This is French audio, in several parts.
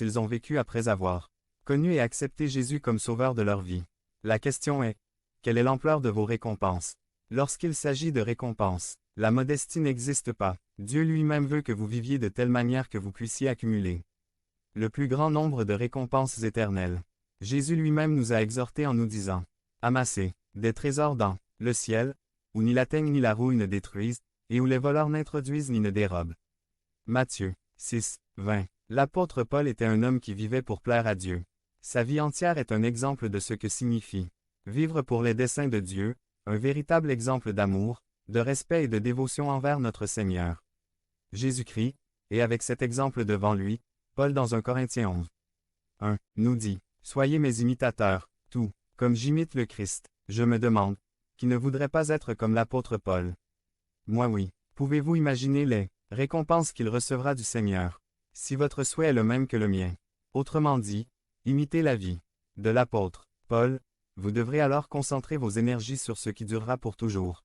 ils ont vécu après avoir connu et accepté Jésus comme sauveur de leur vie. La question est, quelle est l'ampleur de vos récompenses? Lorsqu'il s'agit de récompenses, la modestie n'existe pas. Dieu lui-même veut que vous viviez de telle manière que vous puissiez accumuler le plus grand nombre de récompenses éternelles. Jésus lui-même nous a exhortés en nous disant, « Amassez des trésors dans le ciel, où ni la teigne ni la rouille ne détruisent, et où les voleurs n'introduisent ni ne dérobent. » Matthieu 6, 20. L'apôtre Paul était un homme qui vivait pour plaire à Dieu. Sa vie entière est un exemple de ce que signifie vivre pour les desseins de Dieu, un véritable exemple d'amour, de respect et de dévotion envers notre Seigneur Jésus-Christ, et avec cet exemple devant lui, Paul dans 1 Corinthiens 11. 1 nous dit, « Soyez mes imitateurs, tout, comme j'imite le Christ. » Je me demande, qui ne voudrait pas être comme l'apôtre Paul? Moi oui. Pouvez-vous imaginer les récompenses qu'il recevra du Seigneur, si votre souhait est le même que le mien? Autrement dit, imitez la vie de l'apôtre Paul, vous devrez alors concentrer vos énergies sur ce qui durera pour toujours.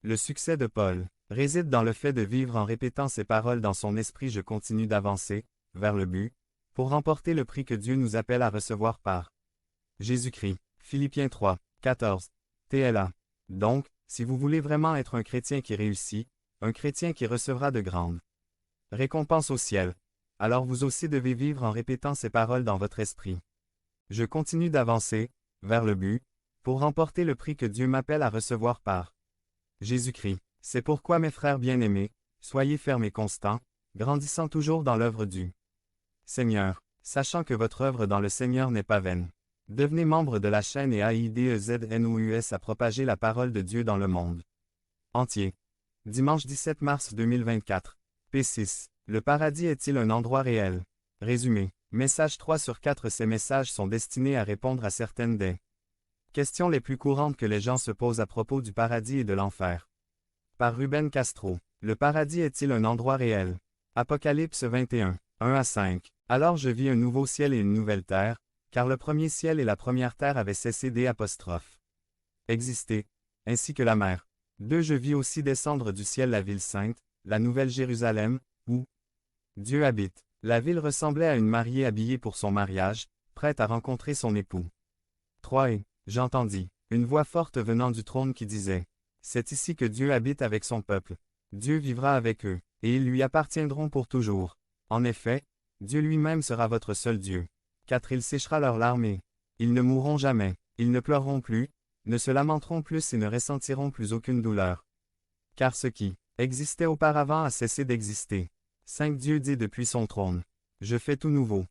Le succès de Paul réside dans le fait de vivre en répétant ces paroles dans son esprit. Je continue d'avancer, vers le but, pour remporter le prix que Dieu nous appelle à recevoir par Jésus-Christ. Philippiens 3, 14. TLA. Donc, si vous voulez vraiment être un chrétien qui réussit, un chrétien qui recevra de grandes récompenses au ciel, alors vous aussi devez vivre en répétant ces paroles dans votre esprit. Je continue d'avancer, vers le but, pour remporter le prix que Dieu m'appelle à recevoir par Jésus-Christ. C'est pourquoi mes frères bien-aimés, soyez fermes et constants, grandissant toujours dans l'œuvre du Seigneur, sachant que votre œuvre dans le Seigneur n'est pas vaine. Devenez membre de la chaîne et AIDEZNOUS à propager la parole de Dieu dans le monde entier. Dimanche 17 mars 2024. P6. Le paradis est-il un endroit réel? Résumé. Message 3 sur 4. Ces messages sont destinés à répondre à certaines des questions les plus courantes que les gens se posent à propos du paradis et de l'enfer. Par Ruben Castro. Le paradis est-il un endroit réel? Apocalypse 21, 1 à 5. Alors je vis un nouveau ciel et une nouvelle terre, car le premier ciel et la première terre avaient cessé d'exister, ainsi que la mer. 2. Je vis aussi descendre du ciel la ville sainte, la nouvelle Jérusalem, où Dieu habite. La ville ressemblait à une mariée habillée pour son mariage, prête à rencontrer son époux. 3. Et j'entendis une voix forte venant du trône qui disait, « C'est ici que Dieu habite avec son peuple. Dieu vivra avec eux, et ils lui appartiendront pour toujours. En effet, Dieu lui-même sera votre seul Dieu. 4. Il séchera leurs larmes et ils ne mourront jamais, ils ne pleureront plus, ne se lamenteront plus et ne ressentiront plus aucune douleur. Car ce qui existait auparavant a cessé d'exister. 5. Dieu dit depuis son trône, « Je fais tout nouveau.